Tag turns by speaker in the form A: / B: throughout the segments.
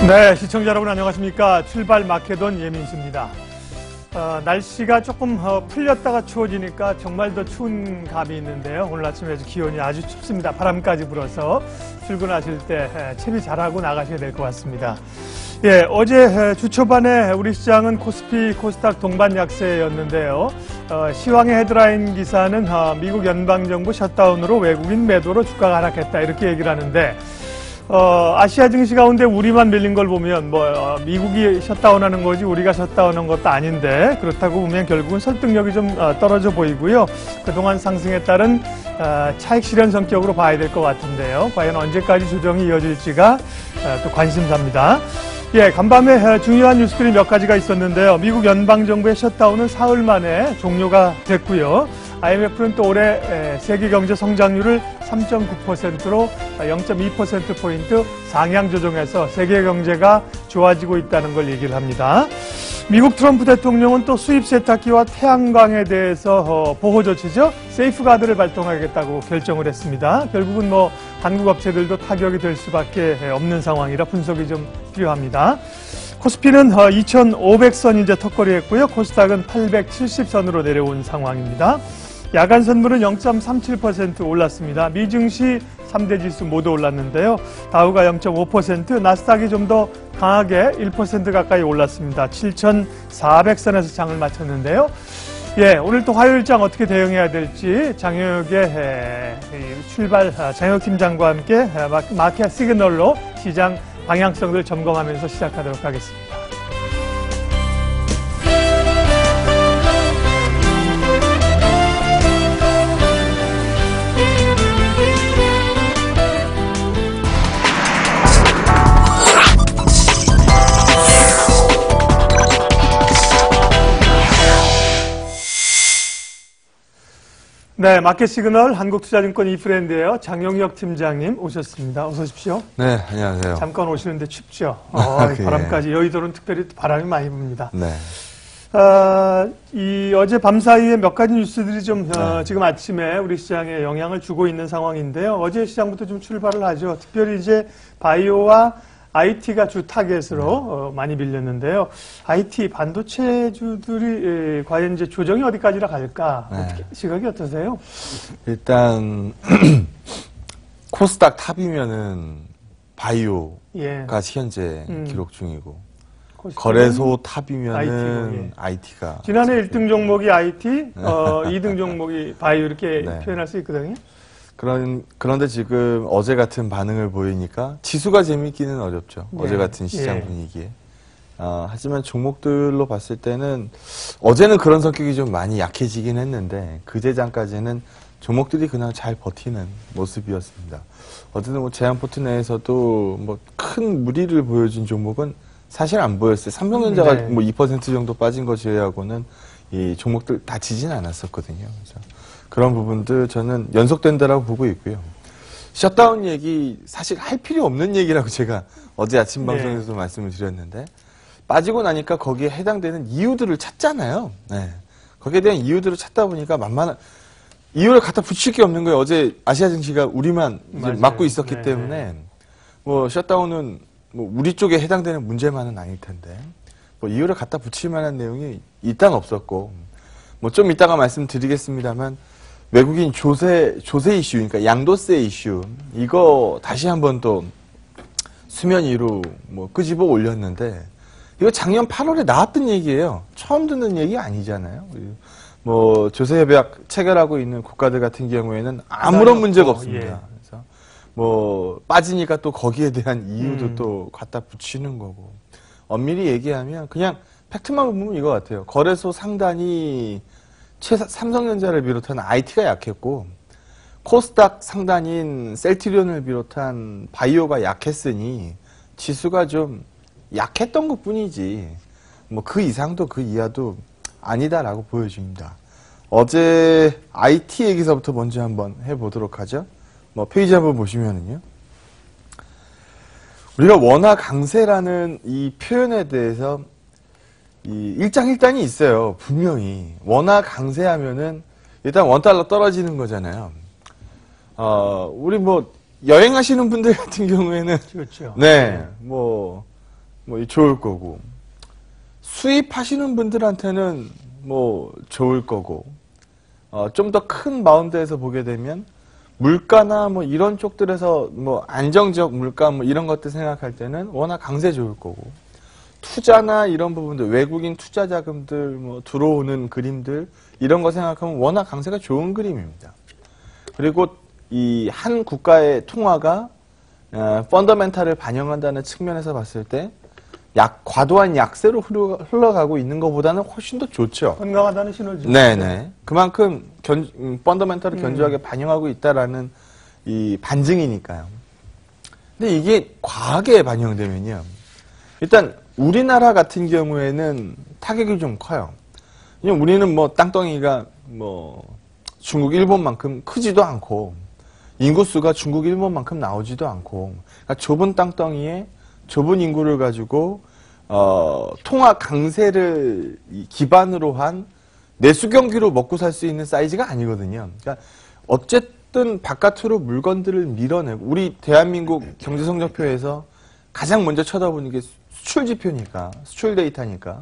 A: 네, 시청자 여러분 안녕하십니까. 출발 마케돈 예민수입니다. 날씨가 조금 풀렸다가 추워지니까 정말 더 추운 감이 있는데요. 오늘 아침에 기온이 아주 춥습니다. 바람까지 불어서 출근하실 때 채비 잘하고 나가셔야 될 것 같습니다. 예, 어제 주 초반에 우리 시장은 코스피, 코스닥 동반 약세였는데요. 시황의 헤드라인 기사는 미국 연방정부 셧다운으로 외국인 매도로 주가가 하락했다 이렇게 얘기를 하는데 아시아 증시 가운데 우리만 밀린 걸 보면 미국이 셧다운하는 거지 우리가 셧다운한 것도 아닌데 그렇다고 보면 결국은 설득력이 좀 떨어져 보이고요. 그동안 상승에 따른 차익 실현 성격으로 봐야 될 것 같은데요. 과연 언제까지 조정이 이어질지가 또 관심사입니다. 예, 간밤에 중요한 뉴스들이 몇 가지가 있었는데요. 미국 연방정부의 셧다운은 사흘 만에 종료가 됐고요. IMF는 또 올해 세계 경제 성장률을 3.9%로 0.2%포인트 상향 조정해서 세계 경제가 좋아지고 있다는 걸 얘기를 합니다. 미국 트럼프 대통령은 또 수입 세탁기와 태양광에 대해서 보호 조치죠. 세이프가드를 발동하겠다고 결정을 했습니다. 결국은 한국 업체들도 타격이 될 수밖에 없는 상황이라 분석이 좀 필요합니다. 코스피는 2,500선 이제 턱걸이했고요. 코스닥은 870선으로 내려온 상황입니다. 야간 선물은 0.37% 올랐습니다. 미증시 3대 지수 모두 올랐는데요. 다우가 0.5%, 나스닥이 좀 더 강하게 1% 가까이 올랐습니다. 7,400선에서 장을 마쳤는데요. 예, 오늘 또 화요일장 어떻게 대응해야 될지 장혁의 장혁 팀장과 함께 마켓 시그널로 시장 방향성을 점검하면서 시작하도록 하겠습니다. 네, 마켓 시그널 한국투자증권 이프랜드예요. 장영혁 팀장님 오셨습니다. 어서 오십시오.
B: 네, 안녕하세요.
A: 잠깐 오시는데 춥죠. 바람까지 여의도는 특별히 바람이 많이 붑니다.
B: 네.
A: 어제 밤 사이에 몇 가지 뉴스들이 좀 지금 아침에 우리 시장에 영향을 주고 있는 상황인데요. 어제 시장부터 좀 출발을 하죠. 특별히 이제 바이오와 IT가 주 타겟으로 많이 밀렸는데요. IT 반도체주들이 과연 이제 조정이 어디까지나 갈까? 어떻게, 시각이 어떠세요?
B: 일단 코스닥 탑이면은 바이오가 현재 기록 중이고 거래소 탑이면은 IT가
A: 지난해 1등 종목이 IT, 2등 종목이 바이오 이렇게 표현할 수 있거든요.
B: 그런데 지금 어제 같은 반응을 보이니까 지수가 재밌기는 어렵죠. 어제 같은 시장 분위기에. 하지만 종목들로 봤을 때는 어제는 그런 성격이 좀 많이 약해지긴 했는데 그제장까지는 종목들이 그냥 잘 버티는 모습이었습니다. 어제는 제한포트 내에서도 큰 무리를 보여준 종목은 사실 안 보였어요. 삼성전자가 2% 정도 빠진 거 제외하고는 이 종목들 다 지진 않았었거든요. 그래서 그런 부분들 저는 연속된다라고 보고 있고요. 셧다운 얘기 사실 할 필요 없는 얘기라고 제가 어제 아침 방송에서도 말씀을 드렸는데 빠지고 나니까 거기에 해당되는 이유들을 찾잖아요. 네. 거기에 대한 이유들을 찾다 보니까 만만한 이유를 갖다 붙일 게 없는 거예요. 어제 아시아 증시가 우리만 이제 막고 있었기 때문에 셧다운은 우리 쪽에 해당되는 문제만은 아닐 텐데 이유를 갖다 붙일 만한 내용이 일단 없었고 좀 이따가 말씀드리겠습니다만 외국인 조세 이슈, 그러니까 양도세 이슈, 이거 다시 한번 또 수면 위로 끄집어 올렸는데, 이거 작년 8월에 나왔던 얘기예요. 처음 듣는 얘기 아니잖아요. 조세 협약 체결하고 있는 국가들 같은 경우에는 아무런 문제가 없습니다. 그래서 빠지니까 또 거기에 대한 이유도 또 갖다 붙이는 거고. 엄밀히 얘기하면 그냥 팩트만 보면 이거 같아요. 거래소 상단이 삼성전자를 비롯한 IT가 약했고 코스닥 상단인 셀트리온을 비롯한 바이오가 약했으니 지수가 좀 약했던 것 뿐이지 그 이상도 그 이하도 아니다라고 보여집니다. 어제 IT 얘기서부터 먼저 한번 해보도록 하죠. 페이지 한번 보시면은요. 우리가 원화 강세라는 이 표현에 대해서 이 일장일단이 있어요. 분명히 원화 강세하면은 일단 원달러 떨어지는 거잖아요. 우리 여행하시는 분들 같은 경우에는
A: 그렇죠.
B: 네, 뭐 좋을 거고, 수입하시는 분들한테는 뭐 좋을 거고, 좀 더 큰 마운드에서 보게 되면 물가나 뭐 이런 쪽들에서 뭐 안정적 물가 뭐 이런 것들 생각할 때는 워낙 강세 좋을 거고, 투자나 이런 부분들, 외국인 투자 자금들 뭐 들어오는 그림들 이런 거 생각하면 워낙 강세가 좋은 그림입니다. 그리고 이 한 국가의 통화가 펀더멘탈을 반영한다는 측면에서 봤을 때 과도한 약세로 흘러가고 있는 것보다는 훨씬 더 좋죠.
A: 건강하다는 신호죠.
B: 네네. 그만큼 펀더멘탈을 견조하게 반영하고 있다라는 이 반증이니까요. 근데 이게 과하게 반영되면요. 일단 우리나라 같은 경우에는 타격이 좀 커요. 왜냐면 우리는 뭐 땅덩이가 뭐 중국, 일본만큼 크지도 않고 인구수가 중국, 일본만큼 나오지도 않고, 그러니까 좁은 땅덩이에 좁은 인구를 가지고 통화 강세를 기반으로 한 내수 경기로 먹고 살 수 있는 사이즈가 아니거든요. 그러니까 어쨌든 바깥으로 물건들을 밀어내고, 우리 대한민국 경제 성적표에서 가장 먼저 쳐다보는 게 수출 지표니까, 수출 데이터니까,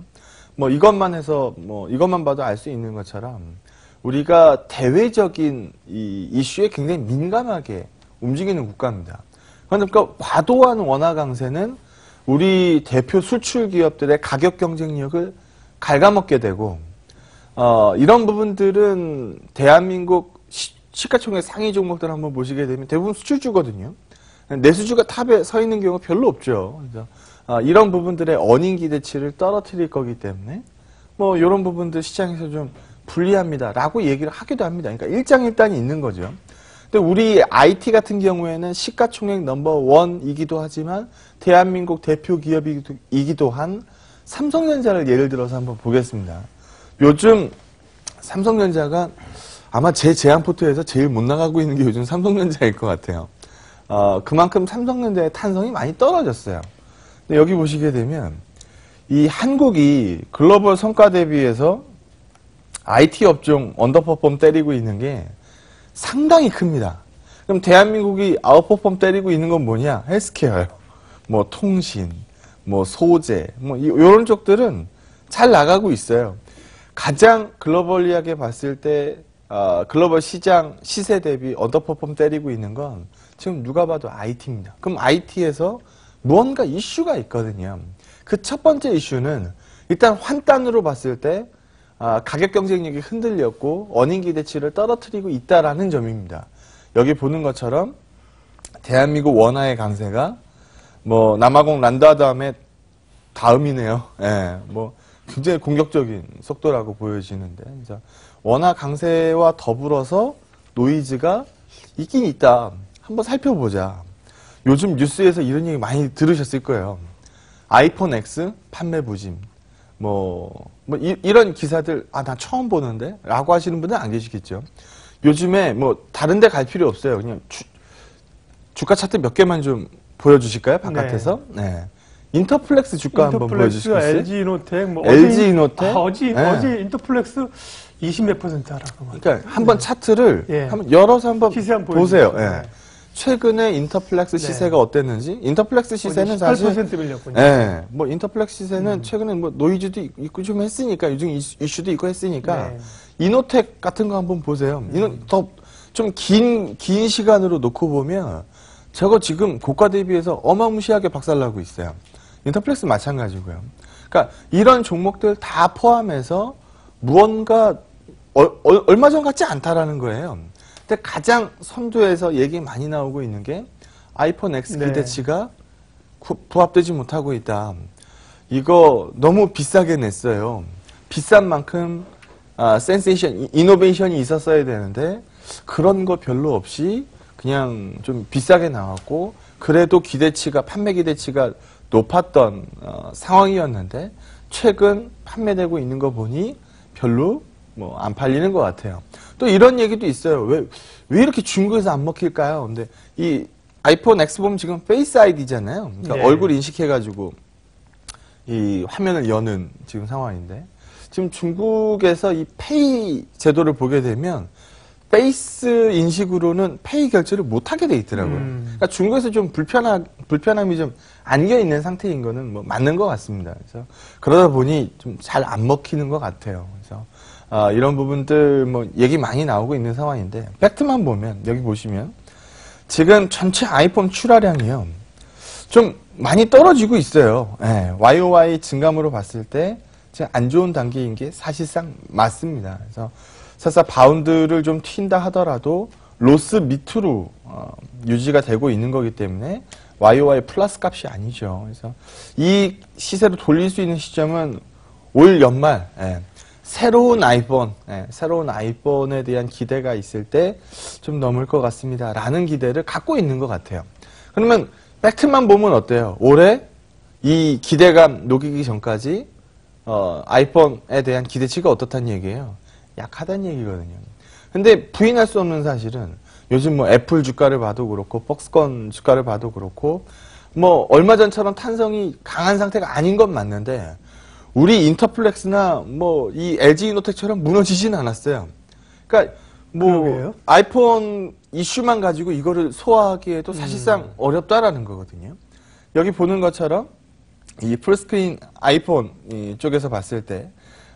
B: 뭐 이것만 해서 뭐 이것만 봐도 알 수 있는 것처럼 우리가 대외적인 이 이슈에 굉장히 민감하게 움직이는 국가입니다. 그러니까 과도한 원화 강세는 우리 대표 수출 기업들의 가격 경쟁력을 갉아먹게 되고, 이런 부분들은 대한민국 시가총액 상위 종목들 한번 보시게 되면 대부분 수출주거든요. 내수주가 탑에 서 있는 경우가 별로 없죠. 그래서 이런 부분들의 어닝 기대치를 떨어뜨릴 거기 때문에 뭐 이런 부분들 시장에서 좀 불리합니다라고 얘기를 하기도 합니다. 그러니까 일장일단이 있는 거죠. 근데 우리 IT 같은 경우에는 시가총액 넘버1이기도 하지만 대한민국 대표 기업이기도 한 삼성전자를 예를 들어서 한번 보겠습니다. 요즘 삼성전자가 아마 제 제안포트에서 제일 못 나가고 있는 게 요즘 삼성전자일 것 같아요. 그만큼 삼성전자의 탄성이 많이 떨어졌어요. 근데 여기 보시게 되면 이 한국이 글로벌 성과 대비해서 IT 업종 언더퍼폼 때리고 있는 게 상당히 큽니다. 그럼 대한민국이 아웃퍼폼 때리고 있는 건 뭐냐? 헬스케어요. 뭐 통신, 뭐 소재, 뭐 이런 쪽들은 잘 나가고 있어요. 가장 글로벌리하게 봤을 때 글로벌 시장 시세 대비 언더퍼폼 때리고 있는 건 지금 누가 봐도 IT입니다. 그럼 IT에서 무언가 이슈가 있거든요. 그 첫 번째 이슈는 일단 환단으로 봤을 때 가격 경쟁력이 흔들렸고 어닝 기대치를 떨어뜨리고 있다라는 점입니다. 여기 보는 것처럼 대한민국 원화의 강세가 뭐 남아공 란다 다음이네요. 예, 뭐 굉장히 공격적인 속도라고 보여지는데, 원화 강세와 더불어서 노이즈가 있긴 있다. 한번 살펴보자. 요즘 뉴스에서 이런 얘기 많이 들으셨을 거예요. 아이폰 X 판매 부진. 이런 기사들, 나 처음 보는데? 라고 하시는 분들은 안 계시겠죠. 요즘에 뭐, 다른 데 갈 필요 없어요. 그냥 주가 차트 몇 개만 좀 보여주실까요? 바깥에서? 네. 인터플렉스 주가 한번 보여주시겠어요?
A: LG이노텍,
B: LG이노텍?
A: 어제 인터플렉스 20몇 % 하라고.
B: 그러니까 한번 차트를 한번 열어서 한번 보세요. 예. 최근에 인터플렉스 시세가 어땠는지. 인터플렉스 시세는 사실
A: 18% 밀렸군요.
B: 예. 뭐 인터플렉스 시세는 최근에 뭐 노이즈도 있고 좀 했으니까, 요즘 이슈도 있고 했으니까 이노텍 같은 거 한번 보세요. 더 좀 긴 시간으로 놓고 보면 저거 지금 고가 대비해서 어마무시하게 박살나고 있어요. 인터플렉스 마찬가지고요. 그러니까 이런 종목들 다 포함해서 무언가 얼마 전 같지 않다라는 거예요. 근데 가장 선두에서 얘기 많이 나오고 있는 게 아이폰 X 기대치가 부합되지 못하고 있다. 이거 너무 비싸게 냈어요. 비싼 만큼 센세이션, 이노베이션이 있었어야 되는데 그런 거 별로 없이 그냥 좀 비싸게 나왔고, 그래도 판매 기대치가 높았던 상황이었는데 최근 판매되고 있는 거 보니 별로 뭐 안 팔리는 것 같아요. 또 이런 얘기도 있어요. 왜 이렇게 중국에서 안 먹힐까요? 근데 이 아이폰 X 보면 지금 페이스 아이디잖아요. 그러니까 얼굴 인식해가지고 이 화면을 여는 지금 상황인데, 지금 중국에서 이 페이 제도를 보게 되면 페이스 인식으로는 페이 결제를 못하게 돼 있더라고요. 그러니까 중국에서 좀 불편함이 좀 안겨 있는 상태인 거는 뭐 맞는 것 같습니다. 그래서 그러다 보니 좀 잘 안 먹히는 것 같아요. 그래서 이런 부분들 뭐 얘기 많이 나오고 있는 상황인데 팩트만 보면 여기 보시면 지금 전체 아이폰 출하량이요 좀 많이 떨어지고 있어요. 네, YOY 증감으로 봤을 때 지금 안 좋은 단계인 게 사실상 맞습니다. 그래서 설사 바운드를 좀 튄다 하더라도 로스 밑으로 유지가 되고 있는 거기 때문에 YOY 플러스 값이 아니죠. 그래서 이 시세로 돌릴 수 있는 시점은 올 연말 새로운 아이폰에 대한 기대가 있을 때 좀 넘을 것 같습니다. 라는 기대를 갖고 있는 것 같아요. 그러면 팩트만 보면 어때요? 올해 이 기대감 녹이기 전까지 아이폰에 대한 기대치가 어떻다는 얘기예요? 약하다는 얘기거든요. 근데 부인할 수 없는 사실은 요즘 뭐 애플 주가를 봐도 그렇고 폭스콘 주가를 봐도 그렇고 뭐 얼마 전처럼 탄성이 강한 상태가 아닌 건 맞는데 우리 인터플렉스나 뭐 이 LG 이노텍처럼 무너지진 않았어요. 그러니까 뭐
A: 그러게요.
B: 아이폰 이슈만 가지고 이거를 소화하기에도 사실상 어렵다라는 거거든요. 여기 보는 것처럼 이 풀스크린 아이폰 쪽에서 봤을 때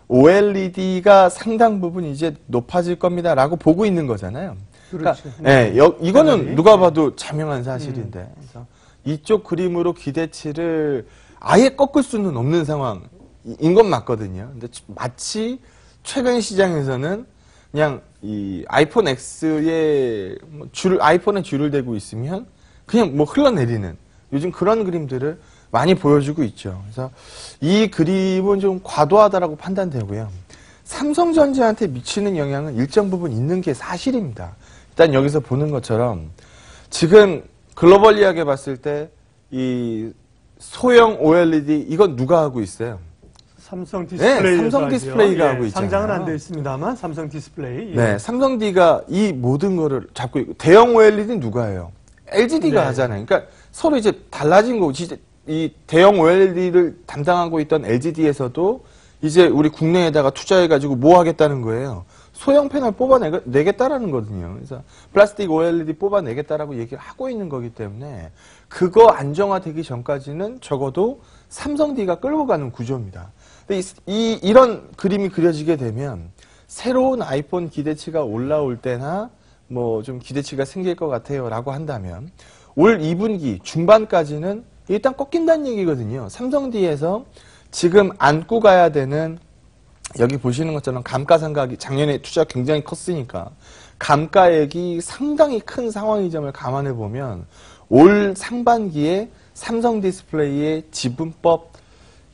B: OLED가 상당 부분 이제 높아질 겁니다라고 보고 있는 거잖아요.
A: 그렇죠.
B: 그러니까 이거는 누가 봐도 자명한 사실인데 그래서 이쪽 그림으로 기대치를 아예 꺾을 수는 없는 상황인 건 맞거든요. 근데 마치 최근 시장에서는 그냥 이 아이폰 X에 아이폰에 줄을 대고 있으면 그냥 뭐 흘러내리는 요즘 그런 그림들을 많이 보여주고 있죠. 그래서 이 그림은 좀 과도하다라고 판단되고요. 삼성전자한테 미치는 영향은 일정 부분 있는 게 사실입니다. 일단 여기서 보는 것처럼 지금 글로벌리하게 봤을 때 이 소형 OLED 이건 누가 하고 있어요?
A: 삼성 디스플레이.
B: 삼성 디스플레이가 하고 있잖아요.
A: 상장은 안 돼 있습니다만 삼성 디스플레이.
B: 네, 삼성D가 이 모든 거를 잡고 있고 대형 OLED는 누가 해요? LGD가 하잖아요. 그러니까 서로 이제 달라진 거고 이 대형 OLED를 담당하고 있던 LGD에서도 이제 우리 국내에다가 투자해가지고 뭐 하겠다는 거예요? 소형 패널 뽑아내겠다라는 거거든요. 그래서 플라스틱 OLED 뽑아내겠다라고 얘기를 하고 있는 거기 때문에 그거 안정화되기 전까지는 적어도 삼성D가 끌고 가는 구조입니다. 근데 이런 그림이 그려지게 되면 새로운 아이폰 기대치가 올라올 때나 뭐 좀 기대치가 생길 것 같아요 라고 한다면 올 2분기 중반까지는 일단 꺾인다는 얘기거든요. 삼성D에서 지금 안고 가야 되는 여기 보시는 것처럼 감가상각이 작년에 투자가 굉장히 컸으니까 감가액이 상당히 큰 상황의 점을 감안해 보면 올 상반기에 삼성 디스플레이의 지분법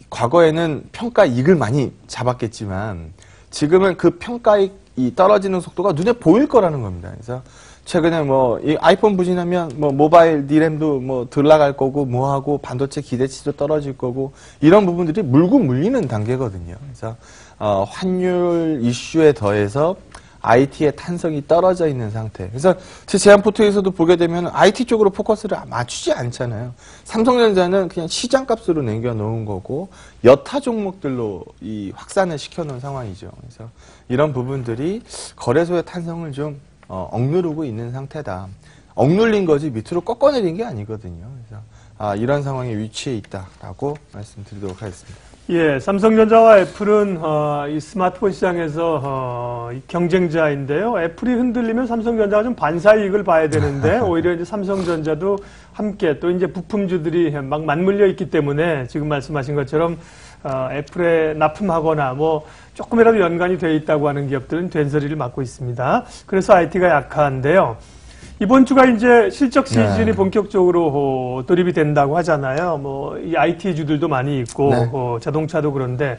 B: 과거에는 평가 이익을 많이 잡았겠지만 지금은 그 평가이익이 떨어지는 속도가 눈에 보일 거라는 겁니다. 그래서 최근에 뭐 이 아이폰 부진하면 뭐 모바일 D램도 뭐 들나갈 거고 뭐하고 반도체 기대치도 떨어질 거고 이런 부분들이 물고 물리는 단계거든요. 그래서 환율 이슈에 더해서 IT의 탄성이 떨어져 있는 상태. 그래서 제 제안포트에서도 보게 되면 IT 쪽으로 포커스를 맞추지 않잖아요. 삼성전자는 그냥 시장값으로 남겨놓은 거고 여타 종목들로 이 확산을 시켜놓은 상황이죠. 그래서 이런 부분들이 거래소의 탄성을 좀 억누르고 있는 상태다. 억눌린 거지 밑으로 꺾어내린 게 아니거든요. 그래서 이런 상황에 위치해 있다라고 말씀드리도록 하겠습니다.
A: 예, 삼성전자와 애플은 이 스마트폰 시장에서 이 경쟁자인데요. 애플이 흔들리면 삼성전자가 좀 반사이익을 봐야 되는데 오히려 이제 삼성전자도 함께 또 이제 부품주들이 막 맞물려 있기 때문에 지금 말씀하신 것처럼 애플에 납품하거나 뭐 조금이라도 연관이 돼 있다고 하는 기업들은 된소리를 맡고 있습니다. 그래서 IT가 약한데요. 이번 주가 이제 실적 시즌이 본격적으로 돌입이 된다고 하잖아요. 뭐, 이 IT주들도 많이 있고, 자동차도 그런데,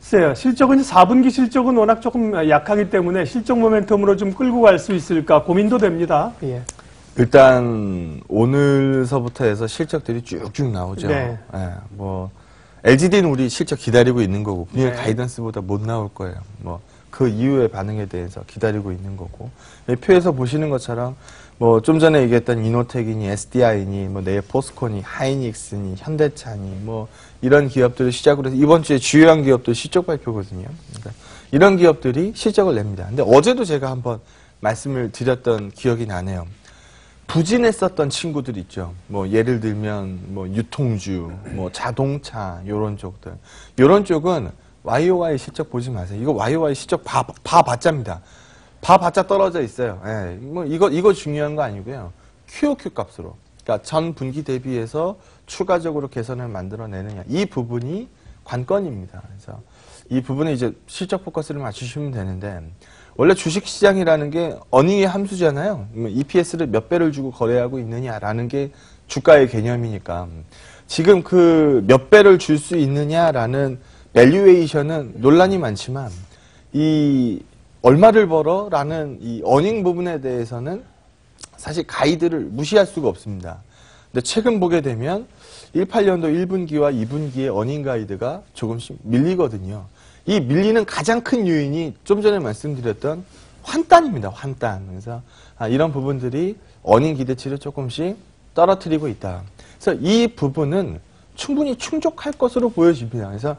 A: 글쎄요, 실적은 4분기 실적은 워낙 조금 약하기 때문에 실적 모멘텀으로 좀 끌고 갈 수 있을까 고민도 됩니다. 예.
B: 일단, 오늘서부터 해서 실적들이 쭉쭉 나오죠.
A: 네.
B: 예, 뭐, LGD는 우리 실적 기다리고 있는 거고, 분명히 가이던스보다 못 나올 거예요. 뭐, 그 이후의 반응에 대해서 기다리고 있는 거고 표에서 보시는 것처럼 뭐 좀 전에 얘기했던 이노텍이니 SDI니 뭐 내일 포스콘이 하이닉스니 현대차니 뭐 이런 기업들을 시작으로 해서 이번 주에 주요한 기업들 실적 발표거든요. 그러니까 이런 기업들이 실적을 냅니다. 근데 어제도 제가 한번 말씀을 드렸던 기억이 나네요. 부진했었던 친구들 있죠. 뭐 예를 들면 뭐 유통주, 뭐 자동차 요런 쪽들. 요런 쪽은 YOY 실적 보지 마세요. 이거 YOY 실적 봐봤자입니다. 봐봤자 떨어져 있어요. 예, 뭐 이거 중요한 거 아니고요. QOQ 값으로. 그러니까 전 분기 대비해서 추가적으로 개선을 만들어내느냐. 이 부분이 관건입니다. 그래서 이 부분에 이제 실적 포커스를 맞추시면 되는데, 원래 주식시장이라는 게 어닝의 함수잖아요. EPS를 몇 배를 주고 거래하고 있느냐라는 게 주가의 개념이니까, 지금 그 몇 배를 줄 수 있느냐라는 밸류에이션은 논란이 많지만, 이 얼마를 벌어라는 이 어닝 부분에 대해서는 사실 가이드를 무시할 수가 없습니다. 근데 최근 보게 되면 18년도 1분기와 2분기의 어닝 가이드가 조금씩 밀리거든요. 이 밀리는 가장 큰 요인이 좀 전에 말씀드렸던 환단입니다. 환단. 그래서 이런 부분들이 어닝 기대치를 조금씩 떨어뜨리고 있다. 그래서 이 부분은 충분히 충족할 것으로 보여집니다. 그래서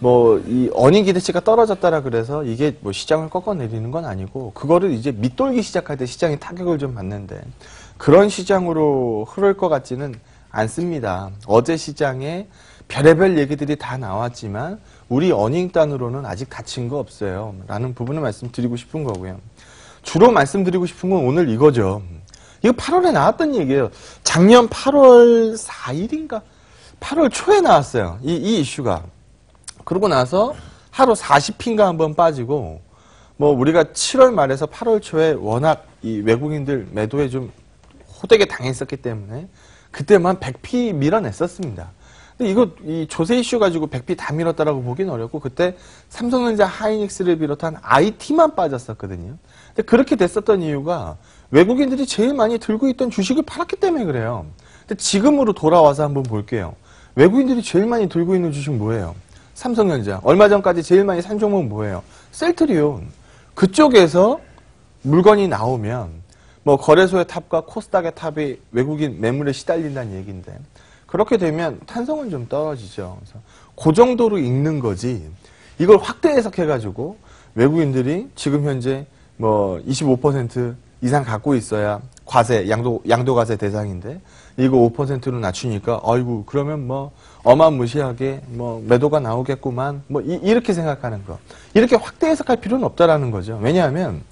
B: 뭐 이 어닝 기대치가 떨어졌다라 그래서 이게 뭐 시장을 꺾어내리는 건 아니고, 그거를 이제 밑돌기 시작할 때 시장이 타격을 좀 받는데, 그런 시장으로 흐를 것 같지는 않습니다. 어제 시장에 별의별 얘기들이 다 나왔지만 우리 어닝단으로는 아직 다친 거 없어요 라는 부분을 말씀드리고 싶은 거고요. 주로 말씀드리고 싶은 건 오늘 이거죠. 이거 8월에 나왔던 얘기예요. 작년 8월 4일인가 8월 초에 나왔어요. 이 이슈가. 그러고 나서 하루 40피인가 한번 빠지고, 뭐 우리가 7월 말에서 8월 초에 워낙 이 외국인들 매도에 좀 호되게 당했었기 때문에 그때만 100피 밀어냈었습니다. 근데 이거 이 조세 이슈 가지고 100피 다 밀었다라고 보기는 어렵고, 그때 삼성전자, 하이닉스를 비롯한 IT만 빠졌었거든요. 근데 그렇게 됐었던 이유가 외국인들이 제일 많이 들고 있던 주식을 팔았기 때문에 그래요. 근데 지금으로 돌아와서 한번 볼게요. 외국인들이 제일 많이 들고 있는 주식 뭐예요? 삼성전자. 얼마 전까지 제일 많이 산 종목 뭐예요? 셀트리온. 그쪽에서 물건이 나오면 뭐 거래소의 탑과 코스닥의 탑이 외국인 매물에 시달린다는 얘기인데, 그렇게 되면 탄성은 좀 떨어지죠. 그래서 그 정도로 읽는 거지, 이걸 확대 해석해가지고 외국인들이 지금 현재 뭐 25% 이상 갖고 있어야 과세, 양도과세 대상인데, 이거 5%로 낮추니까, 아이고, 그러면 뭐 어마무시하게 뭐 매도가 나오겠구만, 뭐 이렇게 생각하는 거. 이렇게 확대 해석할 필요는 없다라는 거죠. 왜냐하면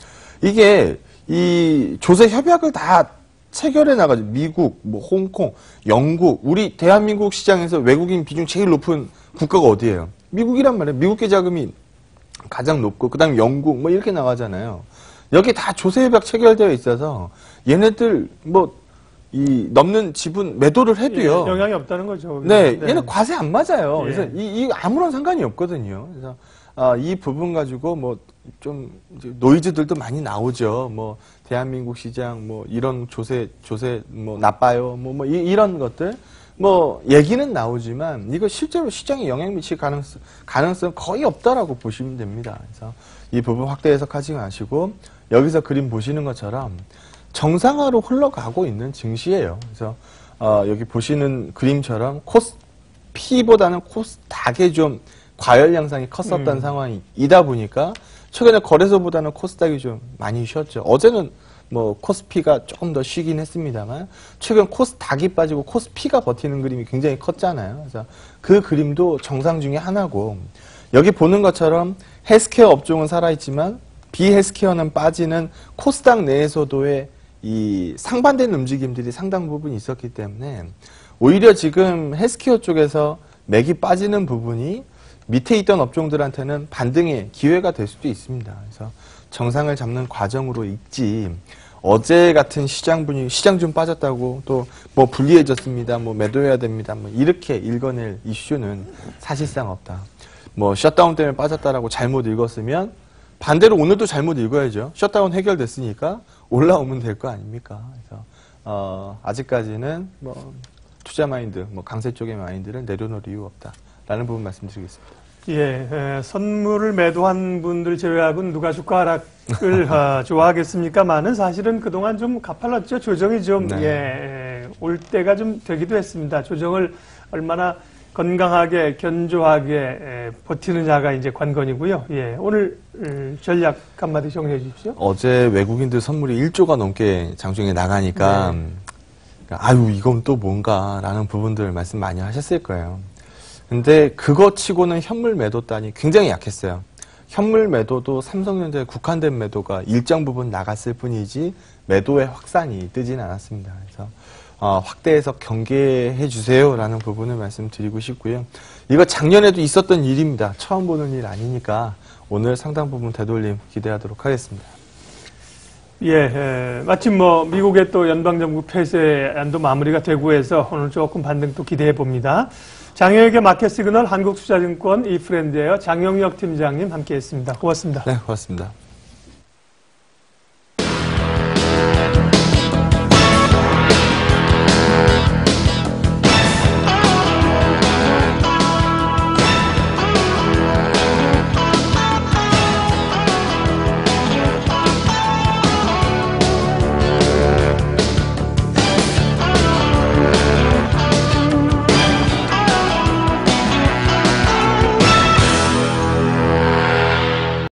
B: 이게 이 조세 협약을 다 체결해 나가죠. 미국, 뭐 홍콩, 영국, 우리 대한민국 시장에서 외국인 비중 제일 높은 국가가 어디예요? 미국이란 말이에요. 미국계 자금이 가장 높고, 그 다음에 영국, 뭐 이렇게 나가잖아요. 여기 다 조세 협약 체결되어 있어서 얘네들 뭐 이 넘는 지분 매도를 해도요.
A: 예, 영향이 없다는 거죠.
B: 네,
A: 네.
B: 얘는 과세 안 맞아요.
A: 예.
B: 그래서 이 아무런 상관이 없거든요. 그래서 이 부분 가지고 뭐 좀 노이즈들도 많이 나오죠. 뭐 대한민국 시장 뭐 이런 조세 뭐 나빠요. 뭐 이런 것들 뭐 얘기는 나오지만, 이거 실제로 시장에 영향 미칠 가능성 거의 없다라고 보시면 됩니다. 그래서 이 부분 확대 해석하지 마시고, 여기서 그림 보시는 것처럼 정상화로 흘러가고 있는 증시예요. 그래서 여기 보시는 그림처럼 코스피보다는 코스닥에 좀 과열 양상이 컸었던 상황이다 보니까 최근에 거래소보다는 코스닥이 좀 많이 쉬었죠. 어제는 뭐 코스피가 조금 더 쉬긴 했습니다만, 최근 코스닥이 빠지고 코스피가 버티는 그림이 굉장히 컸잖아요. 그래서 그 그림도 정상 중에 하나고, 여기 보는 것처럼 헬스케어 업종은 살아있지만 비헬스케어는 빠지는 코스닥 내에서도의 이 상반된 움직임들이 상당 부분 있었기 때문에, 오히려 지금 헬스케어 쪽에서 맥이 빠지는 부분이 밑에 있던 업종들한테는 반등의 기회가 될 수도 있습니다. 그래서 정상을 잡는 과정으로 있지, 어제 같은 시장 분위기, 시장 좀 빠졌다고 또 뭐 불리해졌습니다, 뭐 매도해야 됩니다, 뭐 이렇게 읽어낼 이슈는 사실상 없다. 뭐 셧다운 때문에 빠졌다라고 잘못 읽었으면 반대로 오늘도 잘못 읽어야죠. 셧다운 해결됐으니까 올라오면 될 거 아닙니까? 그래서 아직까지는 뭐 투자 마인드, 뭐 강세 쪽의 마인드를 내려놓을 이유 없다라는 부분 말씀드리겠습니다.
A: 예, 선물을 매도한 분들 제외하고는 누가 주가 하락을 좋아하겠습니까만은, 사실은 그동안 좀 가팔랐죠. 조정이 좀,
B: 네.
A: 올 때가 좀 되기도 했습니다. 조정을 얼마나 건강하게 견조하게 버티느냐가 이제 관건이고요. 예, 오늘 전략 한마디 정리해 주십시오.
B: 어제 외국인들 선물이 1조가 넘게 장중에 나가니까 아유 이건 또 뭔가라는 부분들 말씀 많이 하셨을 거예요. 근데 그거 치고는 현물 매도단이 굉장히 약했어요. 현물 매도도 삼성전자에 국한된 매도가 일정 부분 나갔을 뿐이지 매도의 확산이 뜨진 않았습니다. 그래서 확대해서 경계해 주세요라는 부분을 말씀드리고 싶고요. 이거 작년에도 있었던 일입니다. 처음 보는 일 아니니까 오늘 상당 부분 되돌림 기대하도록 하겠습니다.
A: 예, 마침 미국의 또 연방정부 폐쇄안도 마무리가 되고 해서 오늘 조금 반등 또 기대해 봅니다. 장영혁의 마켓 시그널 한국투자증권 이프렌드예요. 장영혁 팀장님 함께했습니다. 고맙습니다.
B: 네, 고맙습니다.